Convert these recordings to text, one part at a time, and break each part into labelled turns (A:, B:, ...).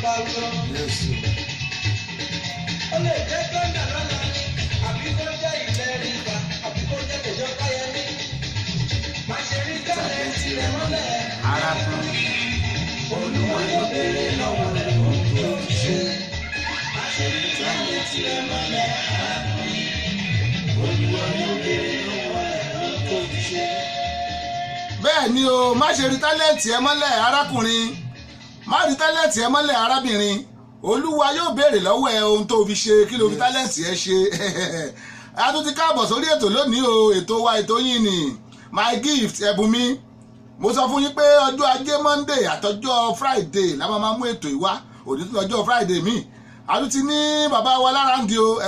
A: bá wí ó. Ó lè jẹ́ gbọ́ndà lọ́la ni, àbí kó jẹ́ ilẹ̀ ríga, àbí kó jẹ́ kẹjọ káyẹmí. Má ṣe rí tẹ́lẹ̀ tirẹ̀ mọ́lẹ̀.
B: Arákùnrin
A: Olúwa yóò béèrè lọ́wọ́ rẹ̀ ohun tó ń ṣe. Má ṣe rí tẹ́lẹ̀ tirẹ̀ mọ́lẹ̀. Arákùnrin Olúwa yóò béèrè lọ́wọ́ rẹ̀ ohun tó ń ṣe.
B: bẹ́ẹ̀ ni o, má ṣe rí tálẹ́ǹtì ẹ mọ́lẹ̀ arákùnrin, má rí tálẹ́ǹtì ẹ mọ́lẹ̀ arábìnrin. Olúwa yóò béèrè lọ́wọ́ ẹ ohun tó fi ṣe, kí ló fi tálẹ́ǹtì ẹ ṣe. A tún ti káàbọ̀ sórí ètò lónìí o, ètò wa ètò yín ni My Gift ẹ̀bùn mi. Mo sọ fún yín pé ọjọ́ ajé Monday àtọjọ́ Friday la máa mú ètò ìwá, òní tó lọ́jọ́ Friday mi. A tún ti ní bàbá wa lára ń di o,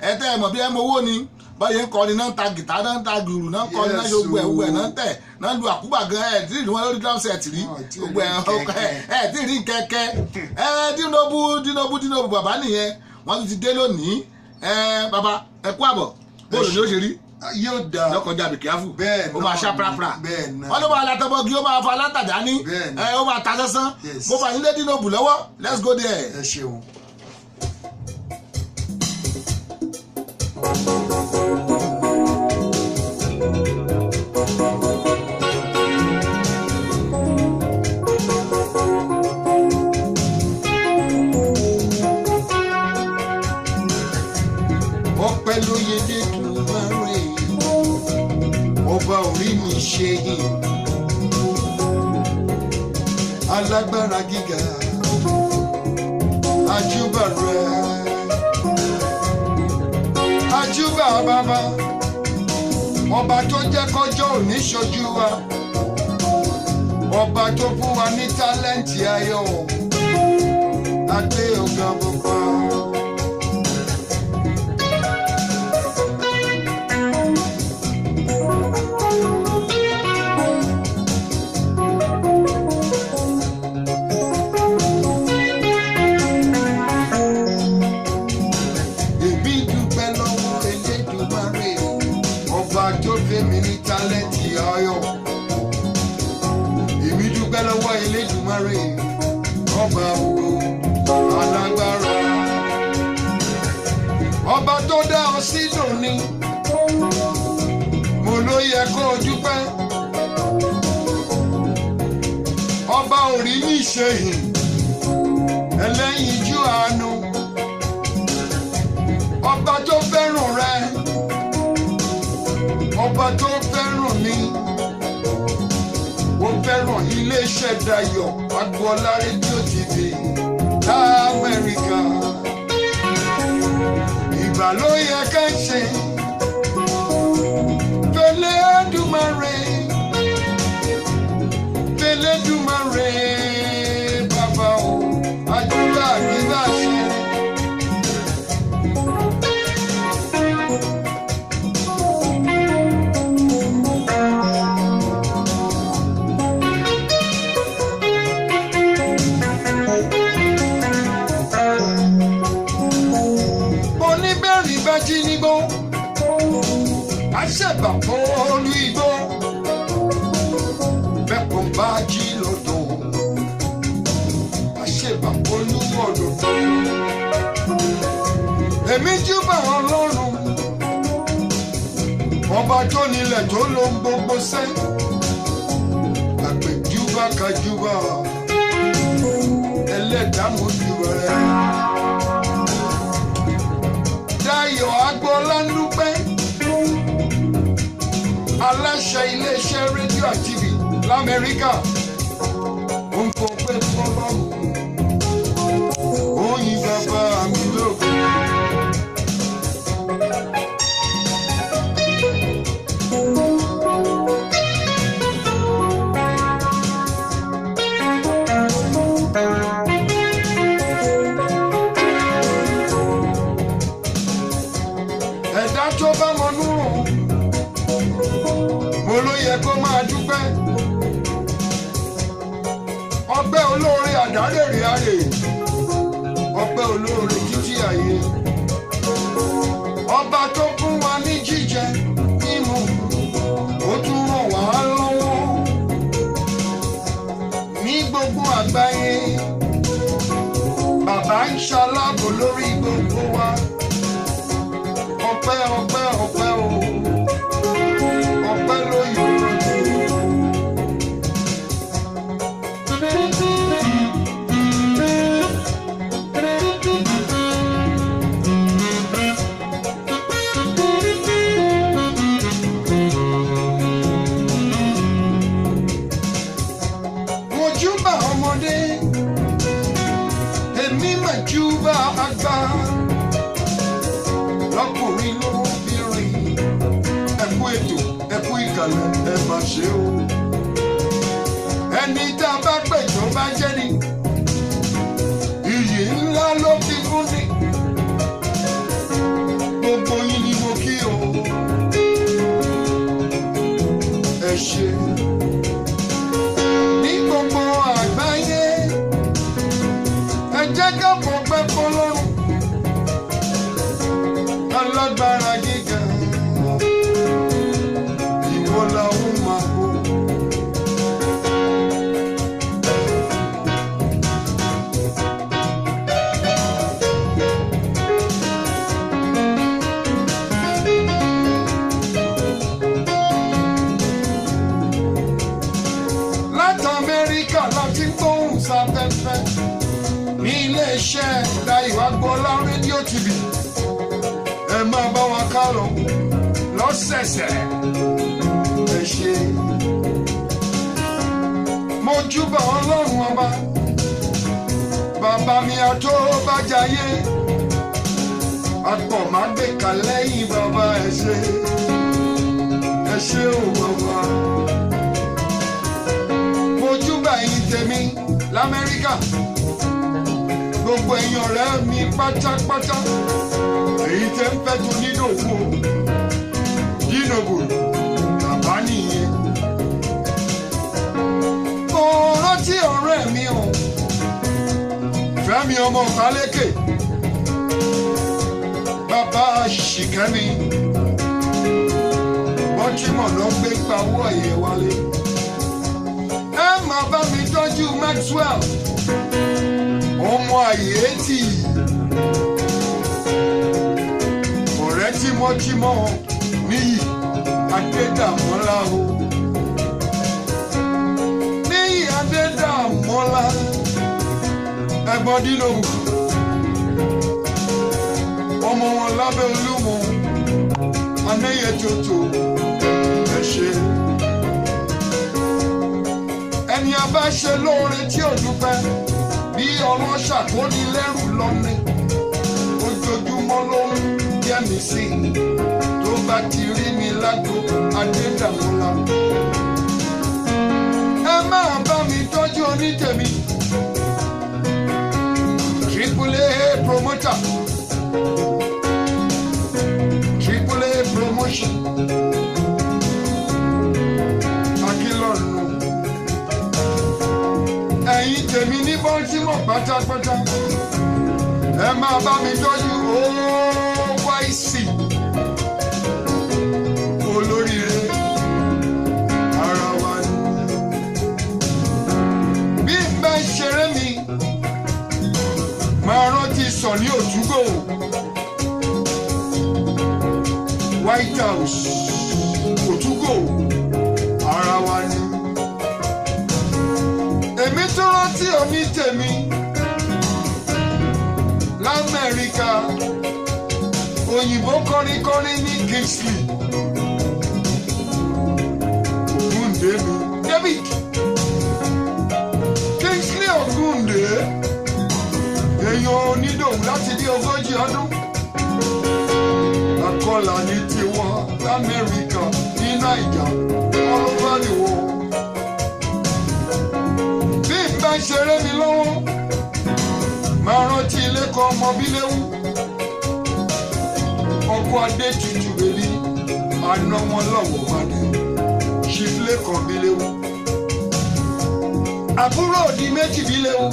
B: ẹ tẹ́ ẹ mọ̀ bí ẹ mọ owó ni báyìí ń kọrin náà ń ta gìtá náà ń ta gbùrù náà ń kọrin náà gbogbo ẹ̀ gbogbo ẹ̀ náà ń tẹ̀ náà ń lu àkúbà gan ẹ̀ tí ì rí wọn lórí drum set rí gbogbo ẹ̀ tí ì rí kẹ́kẹ́ dínóbù bàbá nìyẹn wọ́n tún ti dé lónìí. Bàbá ẹ kú àbọ̀ bóòlù ni ó ṣe rí
C: yóò da
B: lọ́kọjá bìkẹ́fù
C: bẹ́ẹ̀
B: ó máa ṣá prapra
C: bẹ́ẹ̀ náà
B: wọ́n ló máa látọ́bọ́gí ó máa fa látàdá ní ó máa ta sánsán. Mo fà yín lé dínóbù lọ́wọ́, let's go there.
C: ẹ ṣeun. ọpẹ́ ló yẹ dẹ́tun máa ń rè ọba orí mi ṣe yìn alágbára gíga àjúbà rẹ àjúbà bàbá ọba tó jẹ́ kọjọ́ òní ṣojú wa ọba tó fún wa ní tálẹ́ǹtì ayọ̀ àgbé ọ̀gá bàbá. Mi ní tálẹ́ǹtì ayọ̀ èmi dúpẹ́ lọ́wọ́ Elédùmarè ọba ògo alágbára ọba tó dá ọ sí lónìí mo ló yẹ kó o dúpẹ́ ọba orí mi ṣe yìn ẹlẹ́yinjú àánú ọba tó fẹ́ràn rẹ ọba tó fẹ́ràn mi ó fẹ́ràn iléeṣẹ́ Dayọ̀ Agboola rédíò TV l'Amẹ́ríkà ìgbà ló yẹ ká ṣe Fẹ́lẹ́dùmarè bàbá o àdúrà gbígbà ṣe. Jí nígbó àṣẹ̀bà fọ́ọ́lù igbó bẹ́pọ̀ bá jí lọ́dọ̀ àṣẹ̀bà fọ́ọ́lù ọ̀dọ̀ èmi júbà Ọlọ́run ọba tó nílẹ̀ tó ló ń gbogbo sẹ́ àpèjúbà kajúbà ẹlẹ́dàá mojúbà rẹ̀. Dayọ̀ Agboola ń dúpẹ́ aláṣẹ iléeṣẹ́ rédíò àti TV l'Amẹ́ríkà ó ń kó pé fọlọ́run ó yin bàbá mi lógo. Ẹ̀dá tó bá mọ núrò mo ló yẹ kó máa dúpẹ́ ọpẹ́ olóore àdárèrè àrè ọpẹ́ olóore títí ayé ọba tó fún wa ní jíjẹ mímu ó tún ràn wá lọ́wọ́ ní gbogbo àgbáyé ṣalábò lórí gbogbo wa. Ọpẹ́ ọpẹ́ ọpẹ́ o. Ọpẹ́ ló yọ lójú. Mojúbà ọmọdé, èmi mà júbà àgbà. Lọ́kùnrin lóbìnrin, ẹ kú ètò, ẹ kú ìkàlẹ̀, ẹ má ṣe o. Ẹni tá a bá pè tó bá jẹ́ ni, iyì ńlá ló fi fún ni. Gbogbo yín ni mo kí o. Ẹ ṣé. Ní gbogbo àgbáyé, ẹ jẹ́ ká fọpẹ́ f'Ọlọ́run. Alágbára gíga, ìwọ la ó máa bọ̀. Láti Amẹ́ríkà láti gbóhùn sáfẹ́fẹ́ ní ilé-iṣẹ́ Dayọ̀ Agboola rédíò TV. Ẹ máa bá wa ká lọ lọ́sẹ̀ẹ̀sẹ̀. Ẹ ṣé. Mo júbà Ọlọ́run ọba, bàbá mi àtóbájayé, àpọ̀ má gbé kà lẹ́yìn bàbá. Ẹ ṣé. Ẹ ṣé o bàbá. Mo júbà ẹ̀yin tèmi l'Amẹ́ríkà, gbogbo ẹ̀yin ọ̀rẹ́ mi pátápátá. Èyí tẹ́ ń fẹ́ tó nídòwú o, dínòbò, bàbá nìyẹn. Mo rántí ọ̀rẹ́ mi o, Fẹ́mi ọmọ Fálékè, bàbá Ṣìkẹ́mi, Bọ́tímọ̀ ló gbé pawó ẹ̀yẹ wálé. Ẹ máa bá mi tọ́jú Maxwell, ọmọ Àyètì. Ọ̀rẹ́ tímọ́tímọ́ Níyì Adédàmọ́lá o. Níyì Adédàmọ́lá, ẹ̀gbọ́n Dínòbù, ọmọ wọn lábẹ́ Olúmọ, Anéyẹ tòótò. Ẹ ṣé. Ẹni a bá ṣe lóore tí ò dúpẹ́, bí ọlọ́ṣà tó ní lẹ́rù lọ́ní, ojoojúmọ́ ló ń jẹ́ mi sí i. Tó bá ti rí mi lágbo Adédàmọ́lá. Ẹ máa bá mi tọ́jú onítèmi, Triple A promoter, Triple A promotion, Akílọ́nù. Ẹ̀yin tèmi ní Baltimore pátápátá, ẹ máa bá mi tọ́jú OYC, olóríire ara wa ni. Bí n bá ṣeré mi, máa rántí Sọ̀ní Òtúgò, White House, Òtúgò ara wa ni. Èmi tó rántí onítèmi l'Amẹ́ríkà, òyìnbó kọrinkọrin ní Kingsley, Ògúndé mi, David Kingsley Ògúndé, èèyàn onídòwú láti bí 40 ọdún. Akọ́là ní tiwọn l'Amẹ́ríkà, ní Naija, all over the world. Bí n bá ṣeré mi lọ́wọ́, máa rántí ilé kan ọmọ Bíléwú, ọkọ̀ Adétutù bèbí, àná wọn lọ́wọ́ wádé, ṣíflé kan Bíléwú. Àbúrò òdì méjì Bíléwú,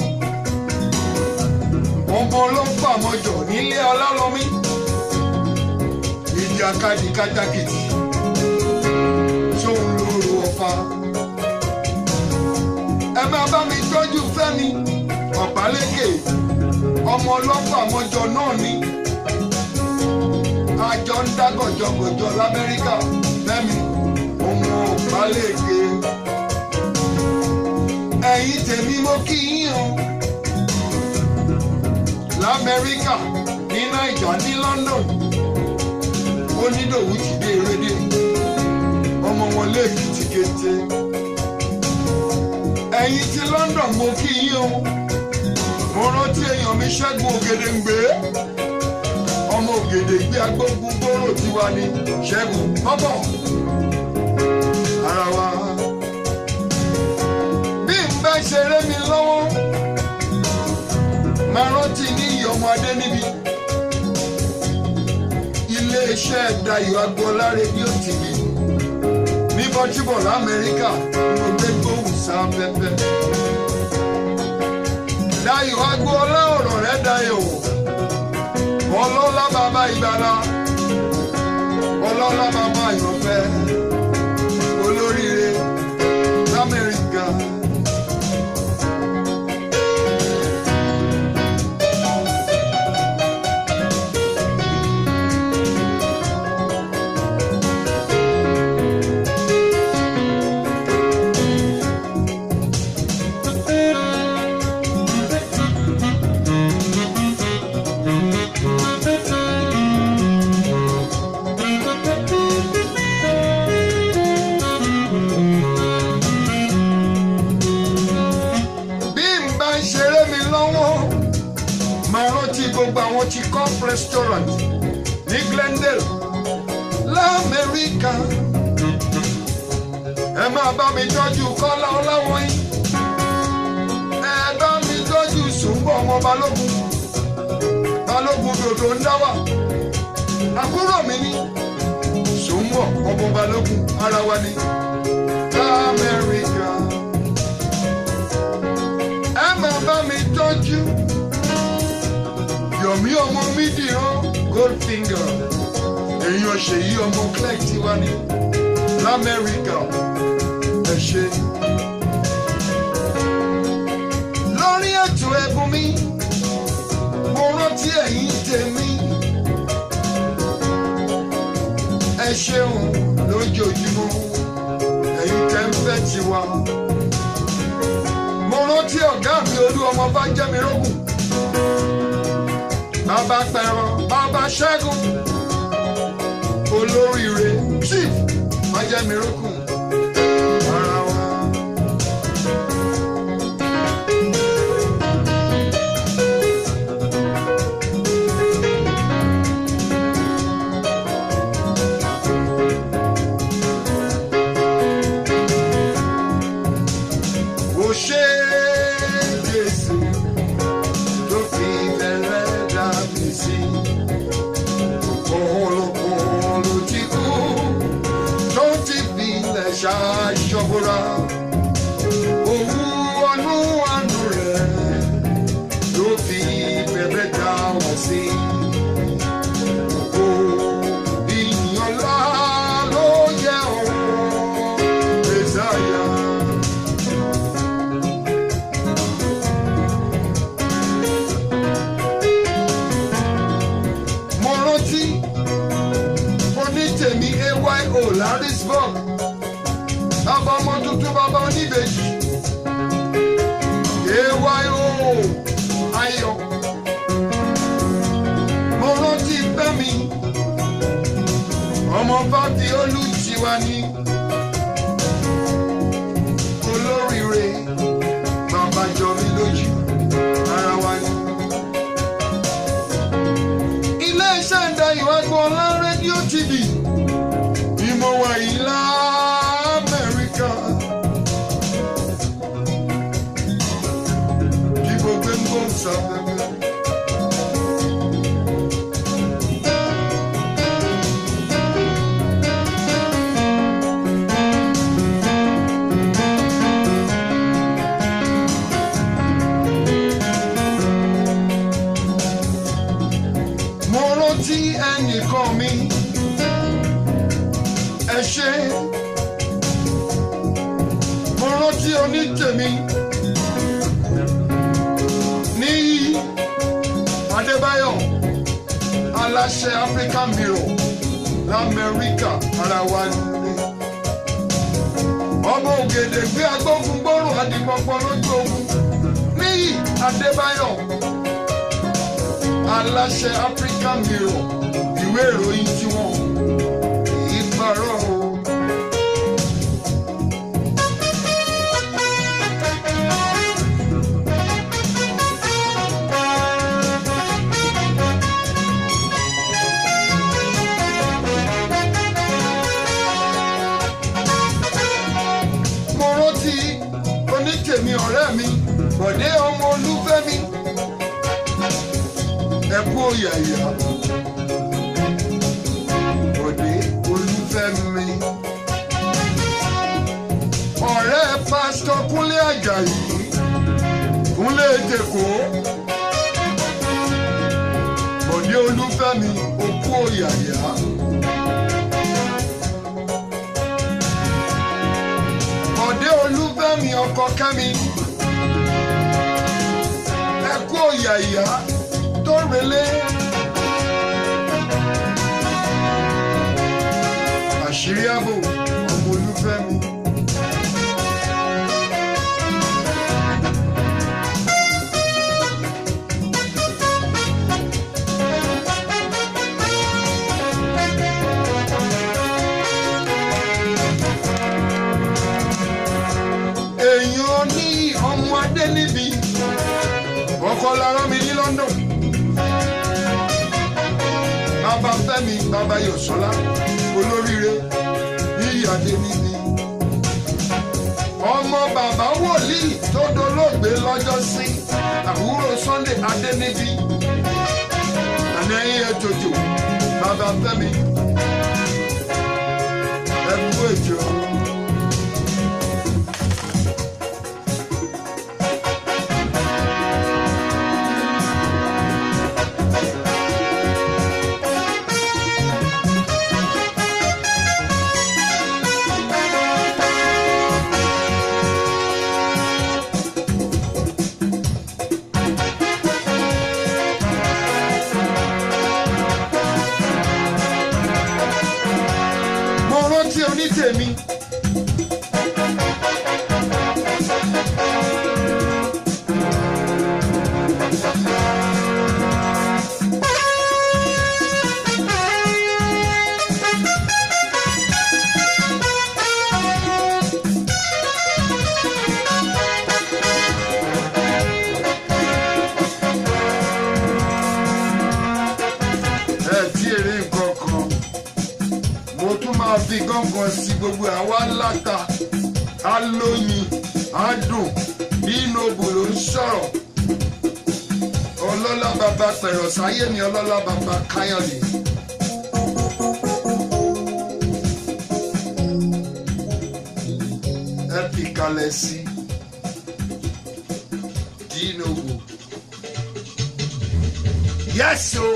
C: ọmọ ló ń pàmọ́jọ nílé Ọlálọ́mí, ìjàkadì kátàkìtì, sóun lóru Ọ̀fà. Ẹ máa bá mi tọ́jú Fẹ́mi Ọ̀pálékè, ọmọ ọlọ́pàá àmọ́jọ náà ni àjọ ń dá gọ̀jọ̀gọ̀jọ̀ l'Amẹ́ríkà fẹ́mi ọmọ ògbálẹ̀kẹ ẹ̀yin tèmi mo kí yín o l'Amẹ́ríkà ní Naija ní London onídòwú ti dé erédé ọmọ wọn lẹ́ẹ̀kìtì kété ẹ̀yin ti London mo kí yín o mo rántí èèyàn mi Ṣẹ́gun Ògèdèǹgbé ọmọ Ògèdèǹgbé agbógun gbòòrò tiwa ni Ṣẹ́gun bọ́bọ̀ ara wa bí n bá ṣeré mi lọ́wọ́ máa rántí ní ìyọmọ adé níbi iléeṣẹ́ Dayọ̀ Agboola rédíò TV ní bọ́tíbọ̀ l'Amẹ́ríkà mo gbé gbóhùn sáfẹ́fẹ́. Dayọ̀ Agboola ọ̀rọ̀ rẹ̀ dayọ̀ ọlọ́lá bàbá ìgbàlá ọlọ́lá bàbá ìrọ̀fẹ́ olóríire l'Amẹ́ríkà. Gbogbo àwọn tí Cup restaurant ní Glendale l'Amẹ́ríkà ẹ máa bá mi tọ́jú Kọ́lá Ọláwọ̀nyí ẹ bá mi tọ́jú Sùnbọ̀ ọmọ Balógun dòdò ń dáwà àbúrò mi ní Sùnbọ̀ ọmọ Balógun ara wa ní l'Amẹ́ríkà ẹ máa bá mi tọ́jú Yomi ọmọ Mídìrán Goldfinger èèyàn Ṣèyí ọmọ Clegg tiwa ní l'Amẹ́ríkà ẹ ṣé. Lórí ètò ẹ̀bùn mi mo rántí ẹ̀yin tèmi ẹ ṣeun lójoojúmọ́ ẹ̀yin tẹ́ ń fẹ́ tiwa. Mo rántí ọ̀gá mi Olúọmọ Bájẹ́mirógùn bàbá Pẹ̀rọ bàbá Ṣẹ́gun olóríire Chief Bájẹ́mirógùn ara wa. Ó ṣe Jésù tó fi bẹ̀rẹ̀ dàbí sí ọ̀pọ̀lọpọ̀ tí kú tó ti fi ilẹ̀ ṣàṣọ́bùrà òwú ọnú àánú rẹ̀ ló fi bẹ̀rẹ̀ dá wá sí. Ìyìn ńlá ló yẹ ọ́ Mèsáyà. Onítèmi AYO Harrisburg bàbá ọmọ tuntun bàbá oníbejì AYO Ayọ̀ mo rántí Fẹ́mi ọmọ Fáfi Olútiwa ní olóríire bàbá jọ mí lójú ara wa ní. Iléeṣẹ́ Dayọ̀ Agboola rédíò TV ìmọ̀ wàyí l'Amẹ́ríkà kí gbogbo ń bọ̀ sáfẹ́fẹ́. Mo rántí ẹnìkan mi ẹ ṣé mo rántí onítèmi ní aláṣẹ African Mirror l'Amẹ́ríkà ara wa nílé. Ọmọ ògèdè gbé agbógun gbòòrùn àdìmọ̀pọ̀ lójú ogun Níyì Adébáyọ̀ aláṣẹ African Mirror ìwé ìròyìn tiwọn ìparọ́ o. Onítèmi ọ̀rẹ́ mi Bọ̀dé ọmọ Olúfẹ́mi ẹ̀kú òyàyà Bọ̀dé Olúfẹ́mi ọ̀rẹ́ pásítọ̀ Kúnlé Àjàyí Kúnlé Ètèkó Bọ̀dé Olúfẹ́mi ẹ̀kú òyàyà. Bọ̀dé Olúfẹ́mi ọkọ Kẹ́mi ẹ̀kú òyàyà tó relé àṣírí ààbò ọmọ Olúfẹ́mi. Èèyàn ní ọmọ adé níbi ọkọ lára mi ní London. Bàbá Fẹ́mi bàbá Yọ̀sọ́lá olóríire ní ìyàdé níbi. Ọmọ bàbá wòlíì tó dolóògbé lọ́jọ́ sí àbúrò Sunday Adéníbi. Ànẹ́yìn ètòjò bàbá Fẹ́mi ẹ̀kú èjò. Onítèmi fi gángan sí gbogbo àwa láta alóyin adùn bínobù ló ń sọ̀rọ̀ ọlọ́lá bàbá pẹ̀rọ̀ sáyé mi ọlọ́lá bàbá káyọ̀dé. Ẹ fi kalẹ̀ sí bínobù. Yes o.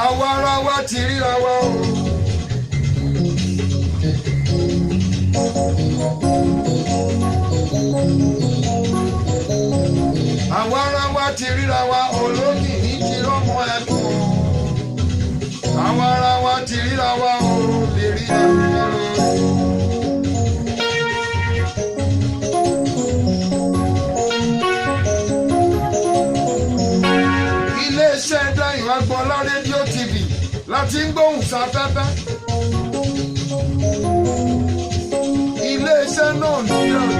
C: Àwa ara wa ti ríra wa o. Àwa ara wa ti ríra wa olókì ní ti rọ́mọ ẹ̀kọ́. Àwa ara wa ti ríra wa o lè rí àmì. Iléeṣẹ́ Dáyọ̀ Agbọ́lá rédíò TV láti ń gbóhùn sáfẹ́fẹ́. Iléeṣẹ́ náà nìyẹn.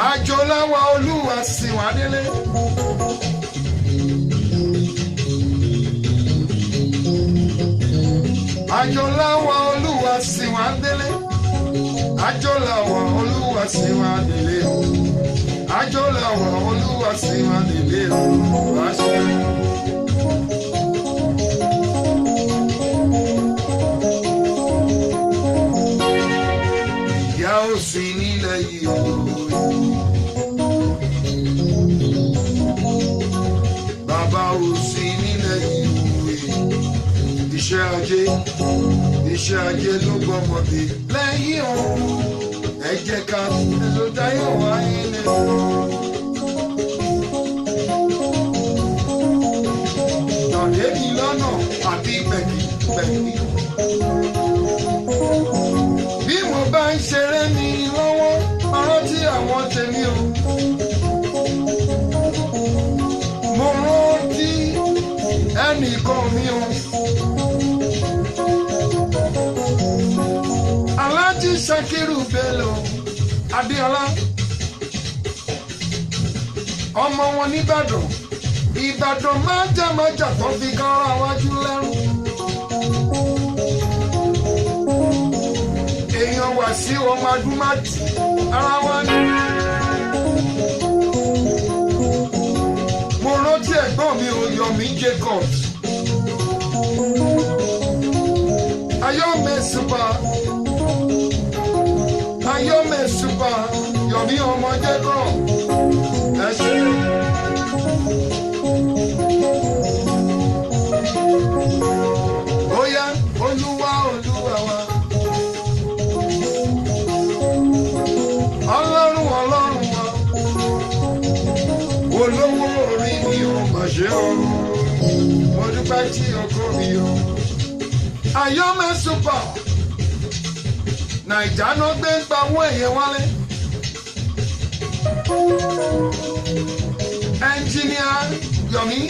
C: Àjọláwa Olúwa sì wá délé. àjọláwa olúwa sì wá délé àjọláwa olúwa sì wá délé o àjọláwa olúwa sì wá délé o wá ṣe. ìyá ò sí nílẹ̀ yìí o. Bàbá ò sí nílẹ̀ ìwé iṣẹ́ ajé ló gbọ́mọdé lẹ́yìn ọ̀run ẹ jẹ́ ká ló dáyọ̀ wáyé lẹ́nu. Tọ̀dé mi lọ́nà àti pẹ̀kí. Bí mo bá ń ṣeré mi lọ́wọ́ rántí àwọn tèmi o. Mo rántí ẹnìkan mi o. Aláàjì Ṣakiru Bello Adéọlá ọmọ wọn nìbàdàn Ìbàdàn májàmájà tó fi kan ara wájú lẹ́rù. Èèyàn wà sí ọmọ adúmáàtì ara wa ni. Mo rántí ẹ̀gbọ́n mi ò Yomi Jacobs. Ayọ́mẹ̀sùpà Yomi ọmọ Jacob. Ẹ ṣe. Óyá Olúwa Olúwa wa. Ọlọ́run Ọlọ́run wa. Olówó orí mi ò mà ṣe o. Mo dúpẹ́ tí ọkọ mi o. Ayọ́mẹ̀sùpà Nàìjà ló gbé ń gba owó ẹ̀yẹ wálé. Ẹnjìníà Yomi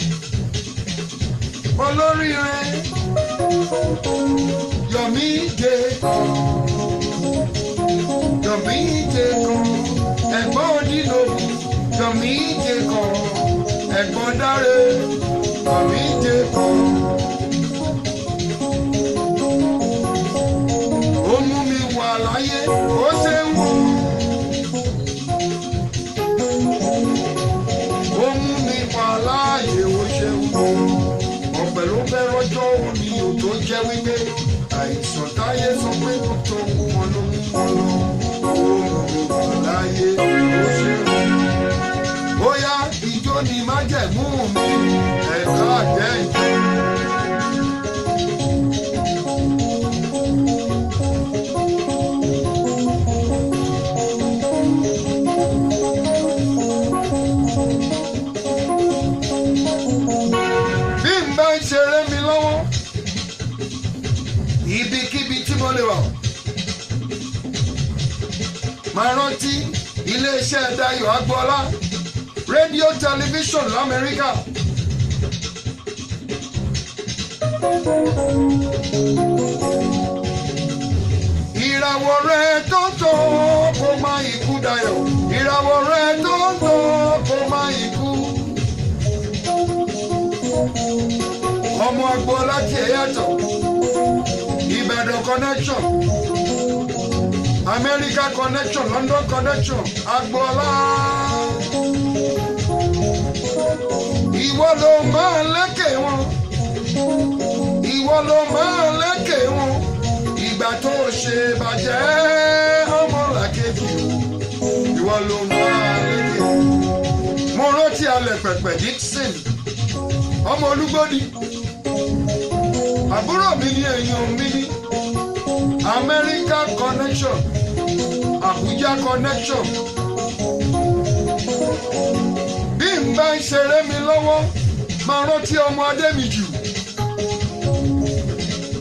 C: olóríire Yomi Jacob ẹ̀gbọ́n Odílòbù Yomi Jacob ẹ̀gbọ́n Dáre Yomi Jacob. Ó mú mi wà láyé ó ṣe ń wò. Ó mú mi wà láàyè ó ṣe ń wò. Ọ̀pẹ̀ ló fẹ́ rọ́jọ́ òní ò tó jẹ́ wípé àìsàn táyé sọ pé kò tó wọn ló mú wọn lọ. Ó mú mi wà láyé ó ṣe ń wò. Bóyá ìjó ni májẹ̀mú mi ẹ̀ka àjẹ́ ìjọ. Ibikíbi tí mo lè wà máa rántí iléeṣẹ́ Dayọ̀ Agboola rédíò tẹlifíṣọ̀n l'Amẹ́ríkà. Ìràwọ̀ rẹ̀ tó ń tọ́ kó má ikú Dayọ̀, ìràwọ̀ rẹ̀ tó ń tọ́ kó má ikú. Ọmọ Agboola tí ẹ yàtọ̀. Ìbàdàn connection, America connection, London connection, Agboola. Ìwọ ló máa lékè wọn, ìwọ ló máa lékè wọn. Ìgbà tó ṣe bàjẹ́ ọmọlàkejì, ìwọ ló máa lékè wọn. Mo rántí alẹ̀ pẹ̀pẹ̀ Dixon, ọmọ Olúgbòdì. Àbúrò mi ní èèyàn mi ní America connection, Abuja connection. Bí n bá ń ṣeré mi lọ́wọ́, máa rántí ọmọ Adémijù.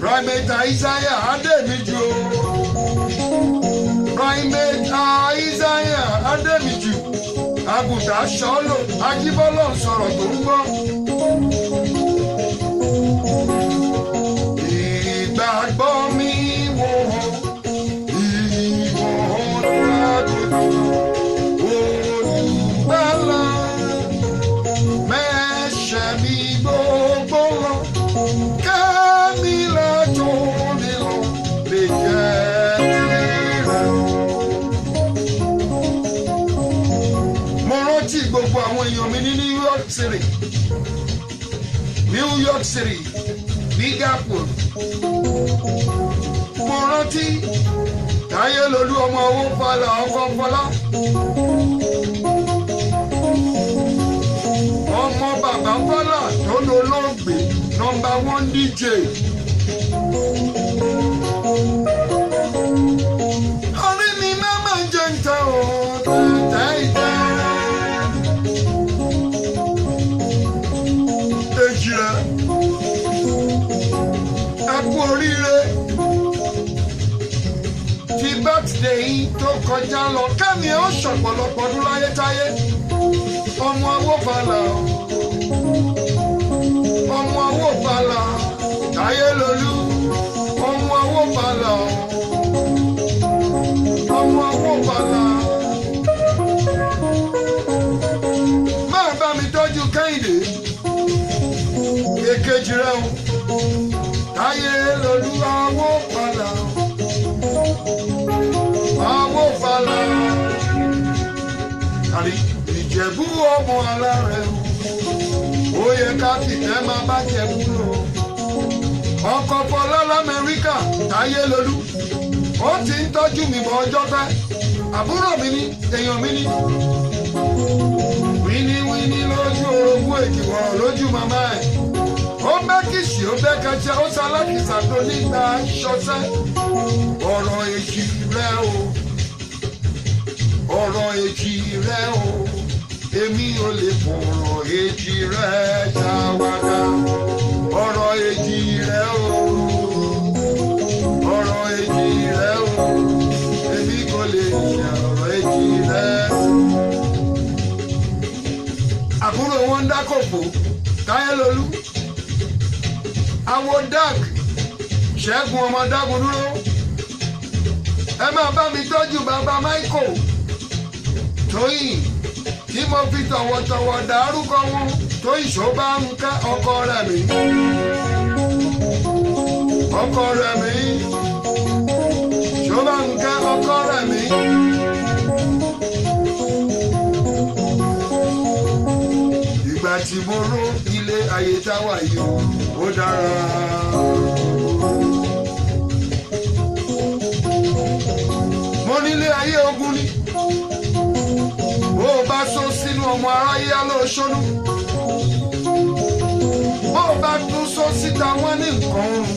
C: Primate Isaiah Adémijù o. Primate Isaiah Adémijù. Àgùntàn Ṣọ́lò Ajíbọ́lọ̀ sọ̀rọ̀ tó ń gbọ́. Ìgbàgbọ́ mi wò ó, ìwọ̀n lágbòdo, olùgbàlà, mẹ́ṣẹ̀ mi gbogbo lọ, kẹ́mi látò lè rántí gbogbo àwọn èèyàn mi ní New York City Big Apple. Mo rántí Táyélolú ọmọ owó Fálà ọkọ Fọlá. Ọmọ bàbá Fálà tó lólóògbé #1 DJ. Orí mi máa máa jẹ́ ń tẹ́ o tẹ́tẹ́. Èjì rẹ̀ ẹ kú oríire ti birthday tó kọjá lọ kẹ́mi ó ṣọ̀pọ̀lọpọ̀ ọdún láyé táyé. Ọmọ owó Fálà ọmọ owó Fálà Táyélolú ọmọ owó Fálà ọmọ owó Fálà. Máa bá mi tọ́jú Kẹ́hìndé èkejì rẹ̀ o Táyélolú owó Fálà owó Fálà. Àrí Ìjẹ̀bú ọmọ alárẹ̀ ó yẹ ká fìfẹ́ máa bá Jẹ̀bú lò. Ọkọ Fọlá l'Amẹ́ríkà Táyélolú ó ti ń tọ́jú mi bọ̀ ọjọ́ pẹ́. Àbúrò mi ní èèyàn mi ní. Wíníwíní lójú orogún èjìwọ̀ lójú màmá ẹ̀. Ó mẹ́kìsì ó bẹ́kẹ̀jẹ́ ó sálákìsà tó nígbà ṣọṣẹ́. Ọ̀rọ̀ èjì rẹ o ọ̀rọ̀ èjì rẹ o èmi ò lè fọ̀rọ̀ èjì rẹ ṣàwádà. Ọ̀rọ̀ èjì rẹ o ọ̀rọ̀ èjì rẹ o èmi kò lè ṣọ̀rọ̀ èjì rẹ. Àbúrò wọn ń dákòfò Táyélolú. Àwọn dag Ṣẹ́gun ọmọ dágun dúró. Ẹ máa bá mi tọ́jú bàbá Michael Tóyìn tí mo fi tọ̀wọ̀tọ̀wọ̀ dárúkọ wọn Tóyìn ṣọba ń ká ọkọ rẹ̀ mi. Ọkọ rẹ̀ mi ṣọba ń ká ọkọ rẹ̀ mi. Ìgbà tí mo ró ilé ayé táwa yìí ó dára. Mo nílé ayé ogun ni. Bó o bá sọ sínú ọmọ aráyé alóṣónú. Bó o bá tún sọ síta wọ́n ní nǹkan ọrùn.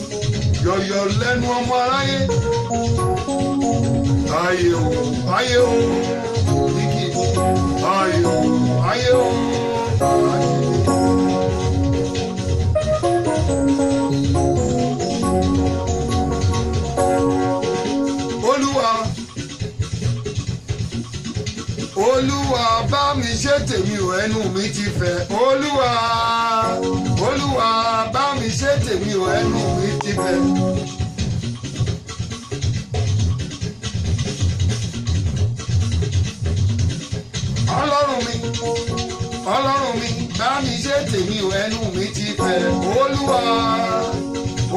C: Yọ̀yọ̀ lẹ́nu ọmọ aráyé. Ayé o, ayé o, igi. Ayé o, ayé o, ayé o. Olúwa bá mi ṣe tèmi ò ẹnu mi ti fẹ́. Olúwa bá mi ṣe tèmi ò ẹnu mi ti fẹ́. Ọlọ́run mi bá mi ṣe tèmi ò ẹnu mi ti fẹ́.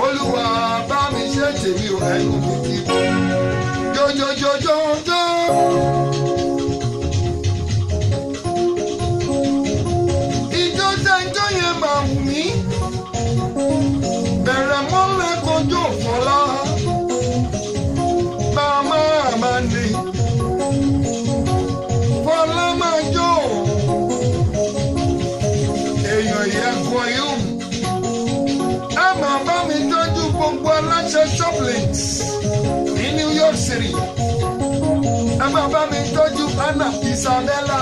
C: Olúwa bá mi ṣe tèmi ò ẹnu mi ti fẹ́. Jojojojojo. Bẹ̀rẹ̀ mọ́lẹ̀ kojú Fọlá, màmá àmàlè, Fọlá máa jó, èèyàn yẹn kọ yóò. Ẹ máa bá mi tọ́jú gbogbo aláṣẹ Shoplifts ní New York City. Ẹ máa bá mi tọ́jú Anna Isabella,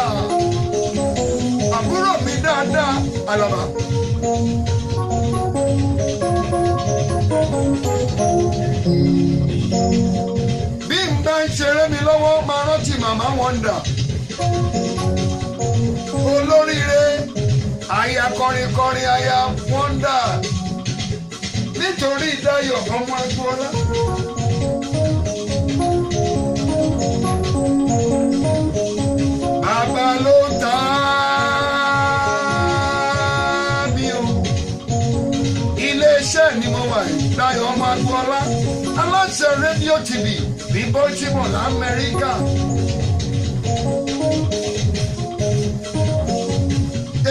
C: àbúrò mi dáadáa, Àlàbá. Bí n bá ń ṣeré mi lọ́wọ́ máa rántí Màmá Wonder. Olóríire aya kọrinkọrin aya Wonder nítorí Dayọ̀ ọmọ Agboola. Bàbá ló ta mí o. Iléeṣẹ́ ni mo wà yìí Dayọ̀ ọmọ Agboola aláṣẹ rédíò TV ní Baltimore l'Amẹ́ríkà.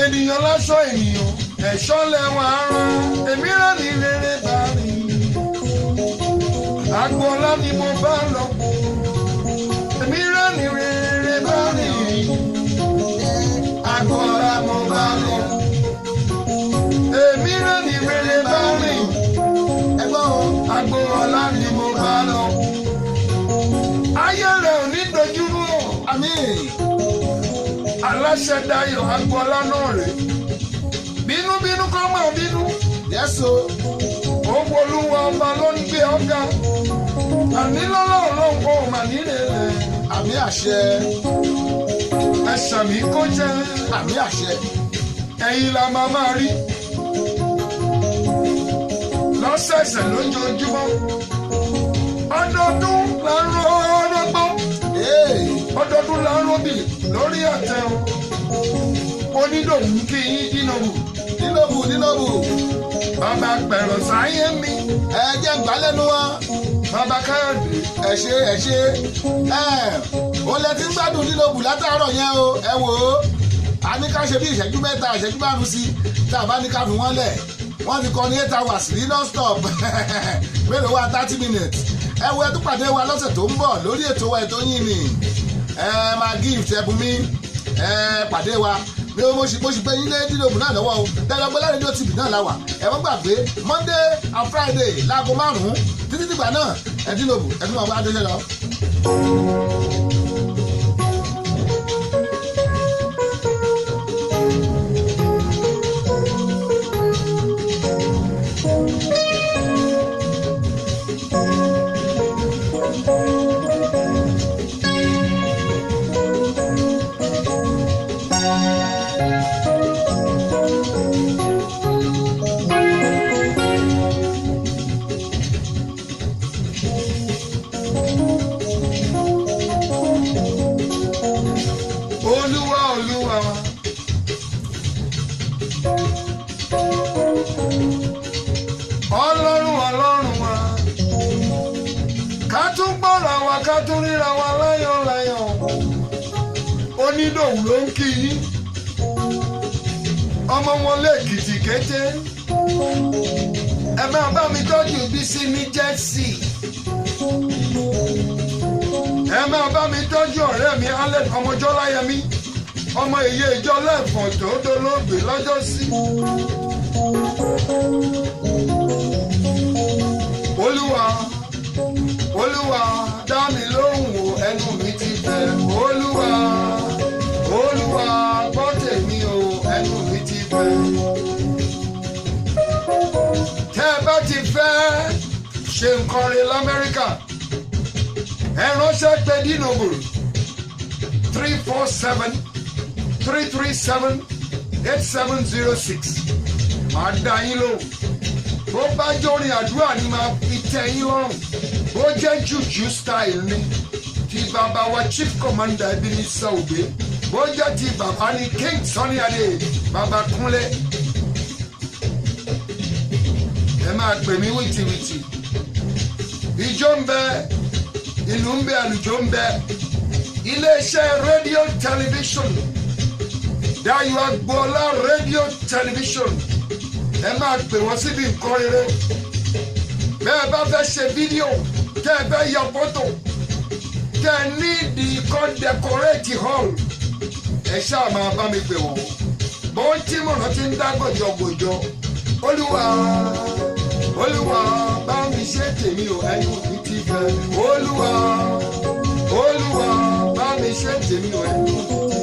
C: ènìyàn lásán ènìyàn ẹ̀ṣọ́ lẹ́wọ̀n arán èmi rán ní rere bá rìn agboola ni mo bá lọ èmi rán ní rere bá rìn agboola mo bá lọ èmi rán ní rere bá rìn agboola ni mo bá lọ ayé rẹ̀ ò ní dojúrú
B: àmín.
C: aláṣẹ Dayọ̀ agboola náà rè bínúbínú kọ́ máa bínú
B: yẹ́sọ.
C: owó olúwa ọba ló ń gbé ọ̀gá àní lọ́lọ́ ọlọ́pọ̀ mà nílé rẹ̀
B: àmì àṣẹ.
C: ẹ̀sà mi kó jẹ́
B: àmì àṣẹ.
C: ẹ̀yin la máa rí lọ́sẹ̀ẹ̀sẹ̀ lójoojúmọ́ ọdọọdún là ń rọ ọdọgbọ́n ọdọọdún là ń rọbì lórí àtẹ onídòwú kí yín
B: dínàbù.
C: bàbá pẹ̀rọ̀ sáyé mi
B: ẹ jẹ́ gbà lẹ́nu wa.
C: bàbá Káyọ̀dé
B: ẹ ṣe. ó lẹ ti ń gbádùn dínàbù látàárọ̀ yẹn o ẹ wò ó. a ní ká ṣe bí ìṣẹ́jú mẹ́ta ìṣẹ́jú márùn-ún sí tá a bá ní ká fi wọ́n lẹ̀. wọ́n ti kọ́ ní 8 hours ní non-stop mélòó wá 30 minutes. ẹ wo ẹ tún pàdé wa lọ́sẹ̀ tó ń bọ̀ lórí ètò wa ètò yín ni. ẹ máa gift ẹ̀bùn mi ẹ pàdé wa ní mo sì pé yín lé dínàbù náà lọ́wọ́ o dẹ́gbẹ́ lẹ́rìndó tv náà la wà ẹ wọ́n gbàgbé Monday and Friday láago 5 títí dìgbà náà ẹ dínàbù ẹ tún máa bá adéṣẹ́ lọ.
C: ká tún ríra wa láyọ̀ onídòwú ló ń kí yín ọmọ wọn lẹ́kìtì kété ẹ máa bá mi tọ́jú Bísí ní Jersey ẹ máa bá mi tọ́jú ọ̀rẹ́ mi Allen ọmọjọ́láyẹmí ọmọ ìyé ìjọ lẹ́fọ̀n tó dolóògbé lọ́jọ́ sí. Olúwa dá mi lóhùn o ẹnu mi ti fẹ́ Olúwa gbọ́ tèmi o ẹnu mi ti fẹ́. Tẹ́ ẹ bá ti fẹ́ ṣe nǹkan rẹ̀ l'Amẹ́ríkà ẹ ránṣẹ́ pé Dínàbù 347-337-8706 máa dá yín lóhùn. Bó bá jórin àdúrà ni máa fi tẹ́ yín lọ́rùn. Bó jẹ́ jùjú style ni ti bàbá wa chief commander Ebenezer Obey. Bó jẹ́ ti bàbá ni King Sunny Adé bàbá Kúnlé. Ẹ máa pè mí wìtìwìtì. Ijó ń bẹ, ìlú ń bẹ, àlùjó ń bẹ. Iléeṣẹ́ rédíò tẹlifíṣọ̀n Dayọ̀ Agboola rédíò tẹlifíṣọ̀n. Ẹ máa pè wọ́n síbi nǹkan rere. Bẹ́ẹ̀ bá fẹ́ ṣe fídíò tẹ́ ẹ fẹ́ ya fọ́tò tẹ́ ẹ ní ìdí kan decorate hall ẹ ṣáà máa bá mi pè wọ́n. Bó ń tí mọ̀nà ti ń dá gbòjògbòjò Olúwa bá mi ṣe tèmi o ẹnu mi ti fẹ́ Olúwa bá mi ṣe tèmi o ẹnu mi ti fẹ́.